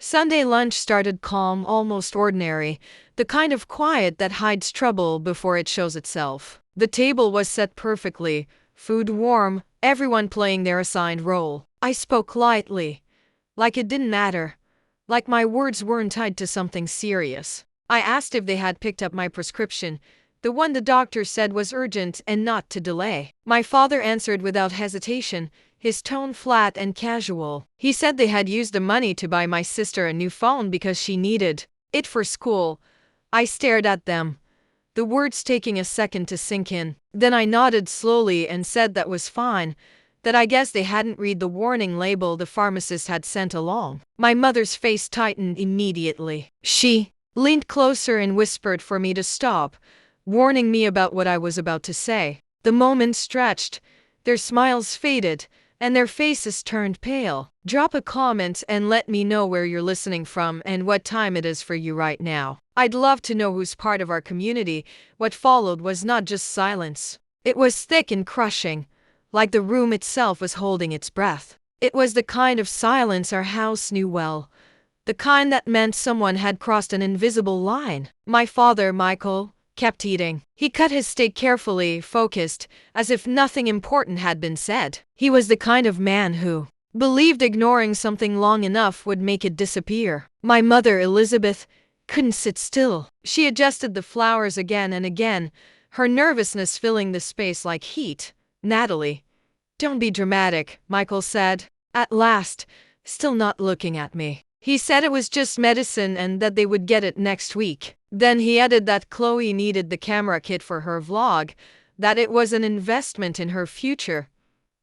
Sunday lunch started calm, almost ordinary, the kind of quiet that hides trouble before it shows itself. The table was set perfectly, food warm, everyone playing their assigned role. I spoke lightly, like it didn't matter, like my words weren't tied to something serious. I asked if they had picked up my prescription, the one the doctor said was urgent and not to delay. My father answered without hesitation, his tone flat and casual. He said they had used the money to buy my sister a new phone because she needed it for school. I stared at them, the words taking a second to sink in. Then I nodded slowly and said that was fine, that I guess they hadn't read the warning label the pharmacist had sent along. My mother's face tightened immediately. She leaned closer and whispered for me to stop, warning me about what I was about to say. The moment stretched, their smiles faded, and their faces turned pale. Drop a comment and let me know where you're listening from and what time it is for you right now. I'd love to know who's part of our community. What followed was not just silence. It was thick and crushing, like the room itself was holding its breath. It was the kind of silence our house knew well, the kind that meant someone had crossed an invisible line. My father, Michael, kept eating. He cut his steak carefully, focused, as if nothing important had been said. He was the kind of man who believed ignoring something long enough would make it disappear. My mother, Elizabeth, couldn't sit still. She adjusted the flowers again and again, her nervousness filling the space like heat. Natalie, don't be dramatic, Michael said, at last, still not looking at me. He said it was just medicine and that they would get it next week. Then he added that Chloe needed the camera kit for her vlog, that it was an investment in her future.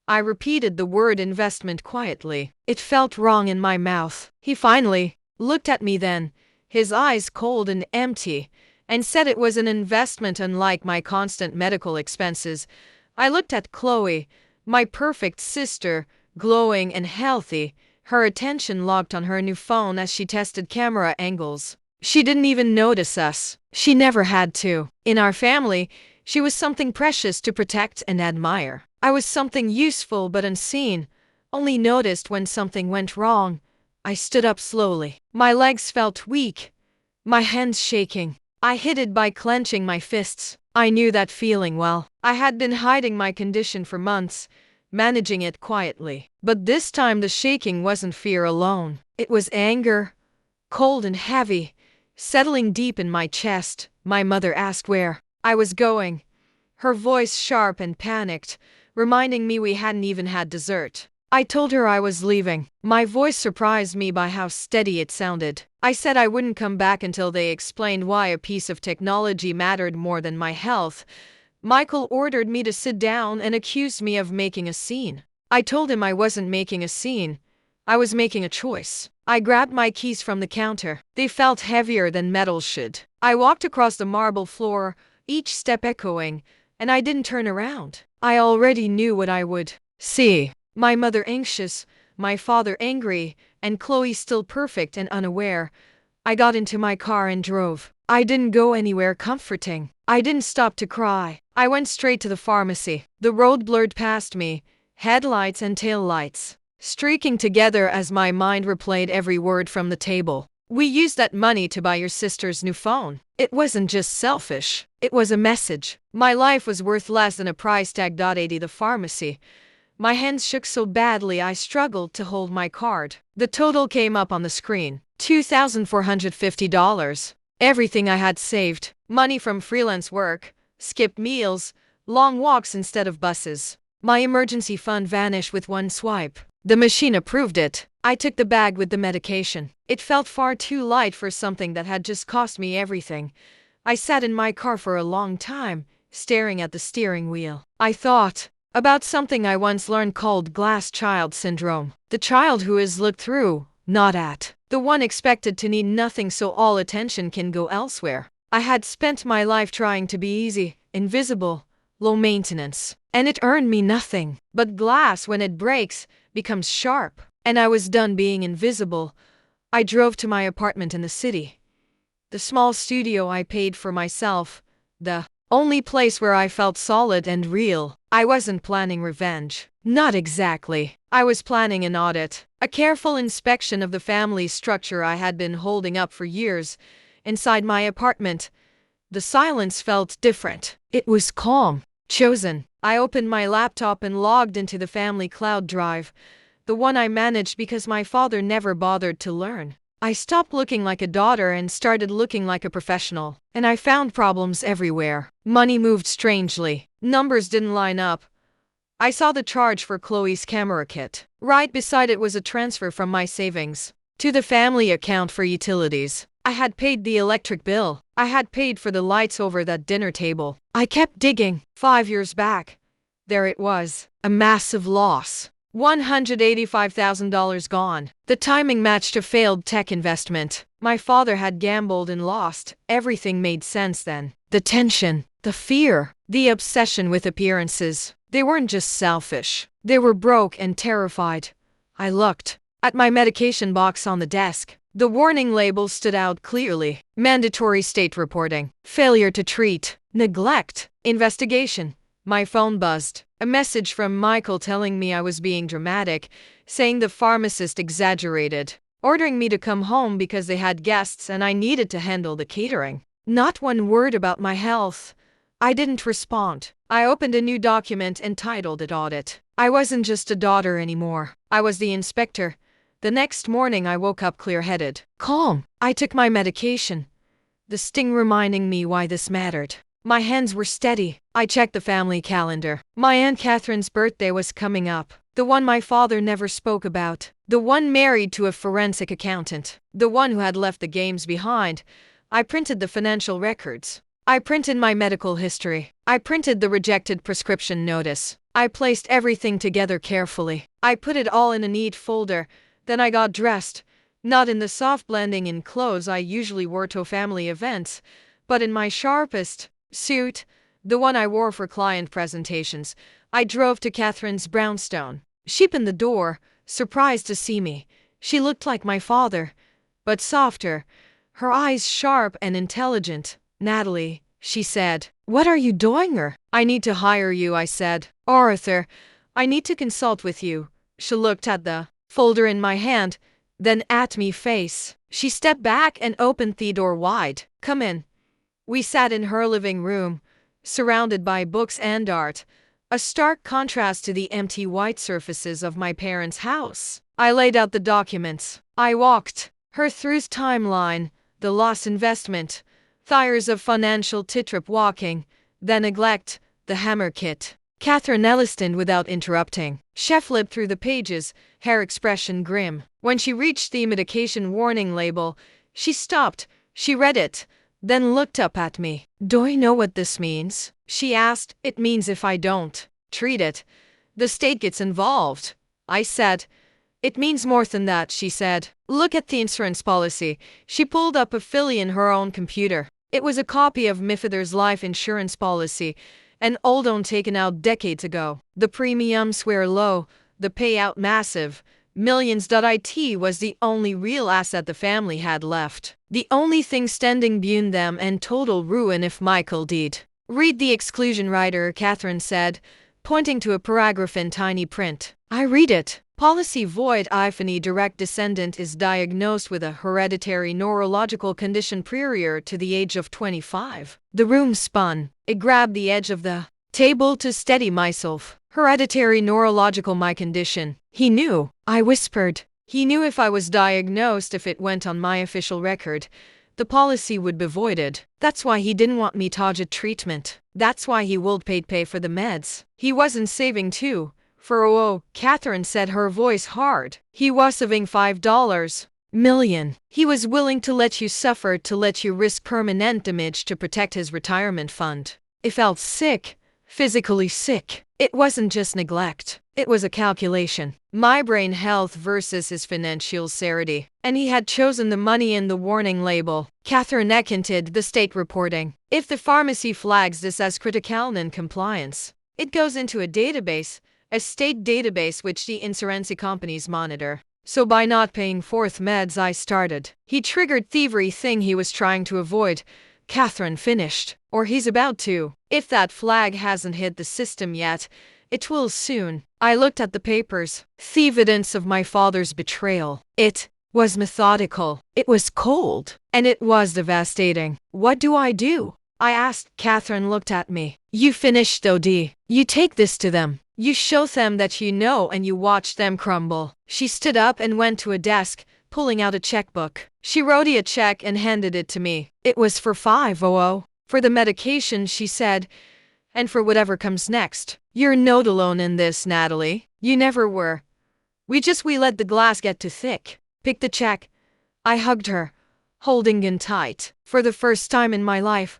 I repeated the word investment quietly. It felt wrong in my mouth. He finally looked at me then, his eyes cold and empty, and said it was an investment unlike my constant medical expenses. I looked at Chloe, my perfect sister, glowing and healthy, her attention locked on her new phone as she tested camera angles. She didn't even notice us. She never had to. In our family, she was something precious to protect and admire. I was something useful but unseen, only noticed when something went wrong. I stood up slowly. My legs felt weak, my hands shaking. I hid it by clenching my fists. I knew that feeling well. I had been hiding my condition for months, managing it quietly. But this time the shaking wasn't fear alone. It was anger, cold and heavy, settling deep in my chest. My mother asked where I was going, her voice sharp and panicked, reminding me we hadn't even had dessert. I told her I was leaving. My voice surprised me by how steady it sounded. I said I wouldn't come back until they explained why a piece of technology mattered more than my health. Michael ordered me to sit down and accused me of making a scene. I told him I wasn't making a scene. I was making a choice. I grabbed my keys from the counter. They felt heavier than metal should. I walked across the marble floor, each step echoing, and I didn't turn around. I already knew what I would see. My mother anxious, my father angry, and Chloe still perfect and unaware. I got into my car and drove. I didn't go anywhere comforting. I didn't stop to cry. I went straight to the pharmacy. The road blurred past me, headlights and taillights streaking together as my mind replayed every word from the table. We used that money to buy your sister's new phone. It wasn't just selfish. It was a message. My life was worth less than a price tag. 80 The pharmacy. My hands shook so badly I struggled to hold my card. The total came up on the screen. $2,450. Everything I had saved. Money from freelance work, skipped meals, long walks instead of buses. My emergency fund vanished with one swipe. The machine approved it. I took the bag with the medication. It felt far too light for something that had just cost me everything. I sat in my car for a long time, staring at the steering wheel. I thought about something I once learned called glass child syndrome. The child who is looked through, not at. The one expected to need nothing so all attention can go elsewhere. I had spent my life trying to be easy, invisible, low maintenance. And it earned me nothing. But glass, when it breaks, becomes sharp. And I was done being invisible. I drove to my apartment in the city. The small studio I paid for myself. The only place where I felt solid and real. I wasn't planning revenge. Not exactly. I was planning an audit. A careful inspection of the family structure I had been holding up for years. Inside my apartment, the silence felt different. It was calm. Chosen. I opened my laptop and logged into the family cloud drive, the one I managed because my father never bothered to learn. I stopped looking like a daughter and started looking like a professional. And I found problems everywhere. Money moved strangely. Numbers didn't line up. I saw the charge for Chloe's camera kit. Right beside it was a transfer from my savings to the family account for utilities. I had paid the electric bill. I had paid for the lights over that dinner table. I kept digging. 5 years back, there it was. A massive loss. $185,000 gone. The timing matched a failed tech investment. My father had gambled and lost. Everything made sense then. The tension, the fear, the obsession with appearances. They weren't just selfish. They were broke and terrified. I looked at my medication box on the desk. The warning label stood out clearly. Mandatory state reporting. Failure to treat. Neglect. Investigation. My phone buzzed. A message from Michael telling me I was being dramatic, saying the pharmacist exaggerated, ordering me to come home because they had guests and I needed to handle the catering. Not one word about my health. I didn't respond. I opened a new document and titled it Audit. I wasn't just a daughter anymore. I was the inspector. The next morning I woke up clear-headed, calm. I took my medication, the sting reminding me why this mattered. My hands were steady. I checked the family calendar. My Aunt Catherine's birthday was coming up. The one my father never spoke about. The one married to a forensic accountant. The one who had left the games behind. I printed the financial records. I printed my medical history. I printed the rejected prescription notice. I placed everything together carefully. I put it all in a neat folder. Then I got dressed. Not in the soft blending in clothes I usually wore to family events, but in my sharpest suit, the one I wore for client presentations. I drove to Catherine's brownstone. She opened the door, surprised to see me. She looked like my father, but softer, her eyes sharp and intelligent. "Natalie," she said, "what are you doing here?" "I need to hire you," I said. "Arthur, I need to consult with you." She looked at the folder in my hand, then at me face. She stepped back and opened the door wide. "Come in." We sat in her living room, surrounded by books and art, a stark contrast to the empty white surfaces of my parents' house. I laid out the documents. I walked her through the timeline, the lost investment, years of financial tightrope walking, the neglect, the hammer kit. Catherine listened without interrupting. She flipped through the pages, her expression grim. When she reached the medication warning label, she stopped. She read it, then looked up at me. "Do you know what this means?" she asked. "It means if I don't treat it, the state gets involved," I said. "It means more than that," she said. "Look at the insurance policy." She pulled up a file in her own computer. It was a copy of my father's life insurance policy, an old one taken out decades ago. The premiums were low, the payout massive. Millions. It was the only real asset the family had left. The only thing standing beyond them and total ruin if Michael did. "Read the exclusion rider," Catherine said, pointing to a paragraph in tiny print. I read it. Policy void if any direct descendant is diagnosed with a hereditary neurological condition prior to the age of 25. The room spun. I grabbed the edge of the table to steady myself. Hereditary neurological my condition. He knew. I whispered. He knew if I was diagnosed, if it went on my official record, the policy would be voided. That's why he didn't want me to get treatment. That's why he would pay for the meds. He wasn't saving too. Catherine said, her voice hard. He was saving $5 million. He was willing to let you suffer, to let you risk permanent damage to protect his retirement fund. I felt sick, physically sick. It wasn't just neglect. It was a calculation. My brain health versus his financial sanity. And he had chosen the money in the warning label. Catherine hinted the state reporting. If the pharmacy flags this as critical non-compliance, it goes into a database, a state database which the insurance companies monitor. So by not paying forth meds I started. He triggered the very thing he was trying to avoid, Catherine finished. Or he's about to. If that flag hasn't hit the system yet, it will soon. I looked at the papers. The evidence of my father's betrayal. It was methodical. It was cold. And it was devastating. What do I do? I asked. Catherine looked at me. You finished, OD. You take this to them. You show them that you know and you watch them crumble. She stood up and went to a desk, pulling out a checkbook. She wrote a check and handed it to me. It was for $500. For the medication, she said, and for whatever comes next. You're not alone in this, Natalie. You never were. We let the glass get too thick. Pick the check. I hugged her, holding in tight. For the first time in my life,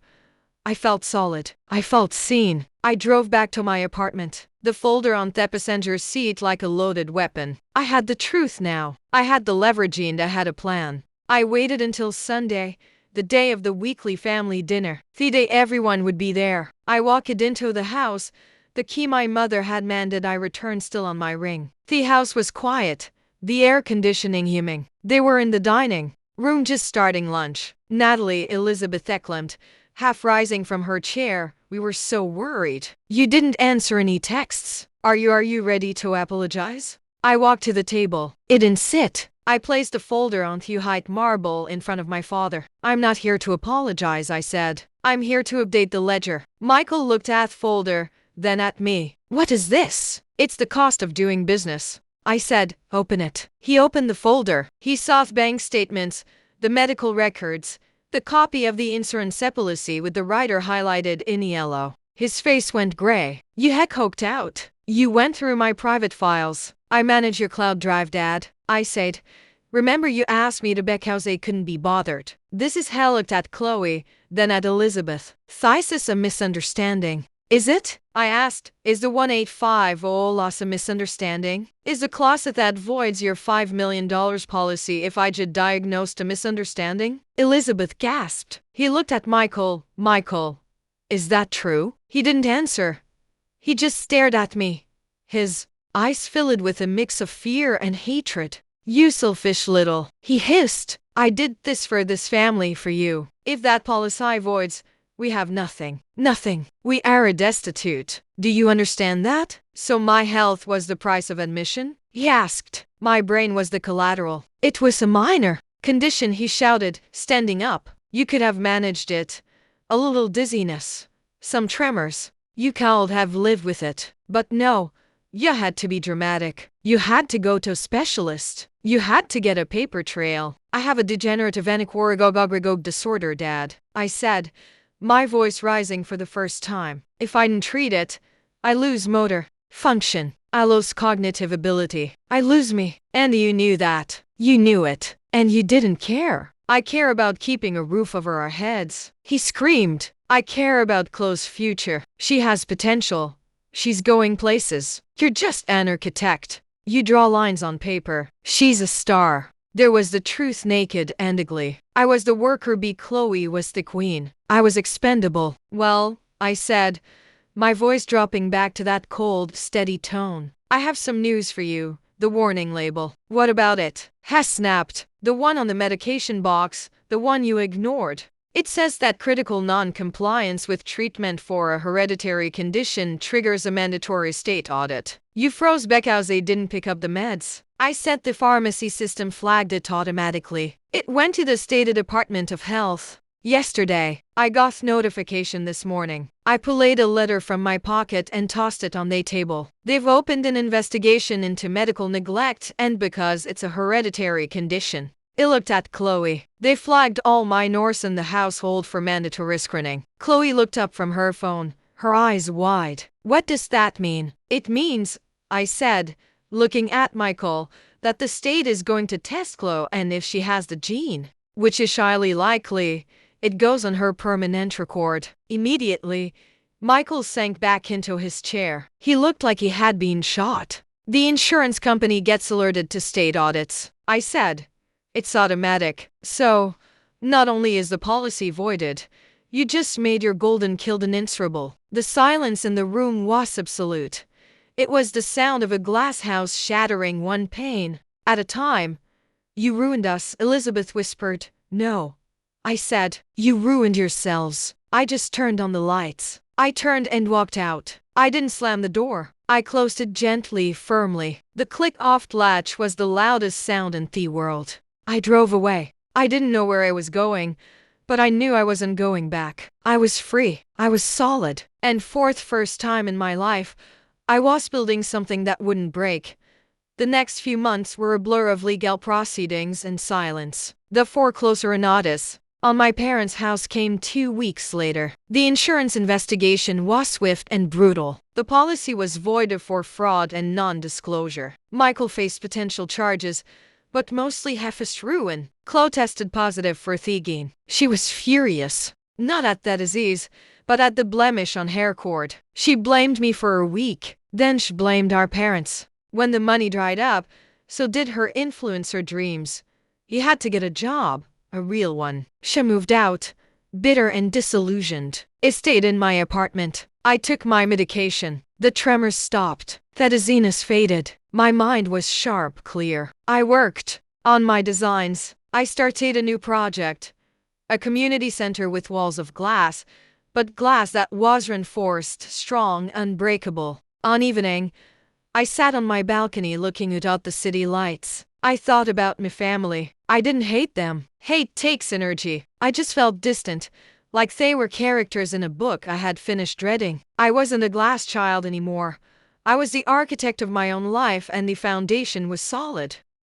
I felt solid. I felt seen. I drove back to my apartment, the folder on the passenger seat like a loaded weapon. I had the truth now. I had the leverage and I had a plan. I waited until Sunday, the day of the weekly family dinner. The day everyone would be there. I walked into the house. The key my mother had manded I return still on my ring. The house was quiet, the air conditioning humming. They were in the dining room just starting lunch. Natalie Elizabeth exclaimed, half rising from her chair. We were so worried. You didn't answer any texts. Are you ready to apologize? I walked to the table. It didn't sit. I placed the folder on the white marble in front of my father. I'm not here to apologize, I said. I'm here to update the ledger. Michael looked at the folder, then at me. What is this? It's the cost of doing business. I said, open it. He opened the folder. He saw the bank statements, the medical records, the copy of the insurance policy with the writer highlighted in yellow. His face went gray. You heck hoked out. You went through my private files. I manage your cloud drive, Dad. I said, remember you asked me to because I couldn't be bothered. This is hell. Looked at Chloe, then at Elizabeth. This a misunderstanding. Is it? I asked. Is the 1850 loss a misunderstanding? Is the clause that voids your $5 million policy if I just diagnosed a misunderstanding? Elizabeth gasped. He looked at Michael. Michael, is that true? He didn't answer. He just stared at me. His eyes filled with a mix of fear and hatred. You selfish little, he hissed. I did this for this family, for you. If that policy voids, we have nothing. Nothing. We are destitute. Do you understand that? So my health was the price of admission? He asked. My brain was the collateral. It was a minor condition, he shouted, standing up. You could have managed it. A little dizziness. Some tremors. You could have lived with it. But no. You had to be dramatic. You had to go to a specialist. You had to get a paper trail. I have a degenerative anagoragogogogogue disorder, Dad. I said, my voice rising for the first time. If I didn't treat it, I lose motor function. I lose cognitive ability. I lose me. And you knew that. You knew it. And you didn't care. I care about keeping a roof over our heads. He screamed. I care about Chloe's future. She has potential. She's going places. You're just an architect. You draw lines on paper. She's a star. There was the truth naked and ugly. I was the worker bee. Chloe was the queen. I was expendable. Well, I said, my voice dropping back to that cold, steady tone. I have some news for you. The warning label. What about it? Has snapped. The one on the medication box, the one you ignored. It says that critical non-compliance with treatment for a hereditary condition triggers a mandatory state audit. You froze because they didn't pick up the meds. I said the pharmacy system flagged it automatically. It went to the State Department of Health. Yesterday, I got notification this morning. I pulled a letter from my pocket and tossed it on the table. They've opened an investigation into medical neglect and because it's a hereditary condition. I looked at Chloe. They flagged all minors in the household for mandatory screening. Chloe looked up from her phone, her eyes wide. What does that mean? It means, I said, looking at Michael, that the state is going to test Chloe and if she has the gene, which is highly likely, it goes on her permanent record. Immediately, Michael sank back into his chair. He looked like he had been shot. The insurance company gets alerted to state audits, I said. It's automatic. So, not only is the policy voided, you just made your golden killed unanswerable. The silence in the room was absolute. It was the sound of a glass house shattering one pane at a time. You ruined us, Elizabeth whispered. No. I said. You ruined yourselves. I just turned on the lights. I turned and walked out. I didn't slam the door. I closed it gently, firmly. The click-off latch was the loudest sound in the world. I drove away. I didn't know where I was going, but I knew I wasn't going back. I was free. I was solid. And for the first time in my life, I was building something that wouldn't break. The next few months were a blur of legal proceedings and silence. The foreclosure notice on my parents' house came 2 weeks later. The insurance investigation was swift and brutal. The policy was voided for fraud and non-disclosure. Michael faced potential charges, but mostly Hefest ruin. Chloe tested positive for thieving. She was furious. Not at the disease, but at the blemish on her cord. She blamed me for a week. Then she blamed our parents. When the money dried up, so did her influencer dreams. He had to get a job, a real one. She moved out, bitter and disillusioned. I stayed in my apartment. I took my medication. The tremors stopped. The dizziness faded. My mind was sharp, clear. I worked on my designs. I started a new project. A community center with walls of glass, but glass that was reinforced, strong, unbreakable. On evening, I sat on my balcony looking out the city lights. I thought about my family. I didn't hate them. Hate takes energy. I just felt distant, like they were characters in a book I had finished reading. I wasn't a glass child anymore. I was the architect of my own life, and the foundation was solid.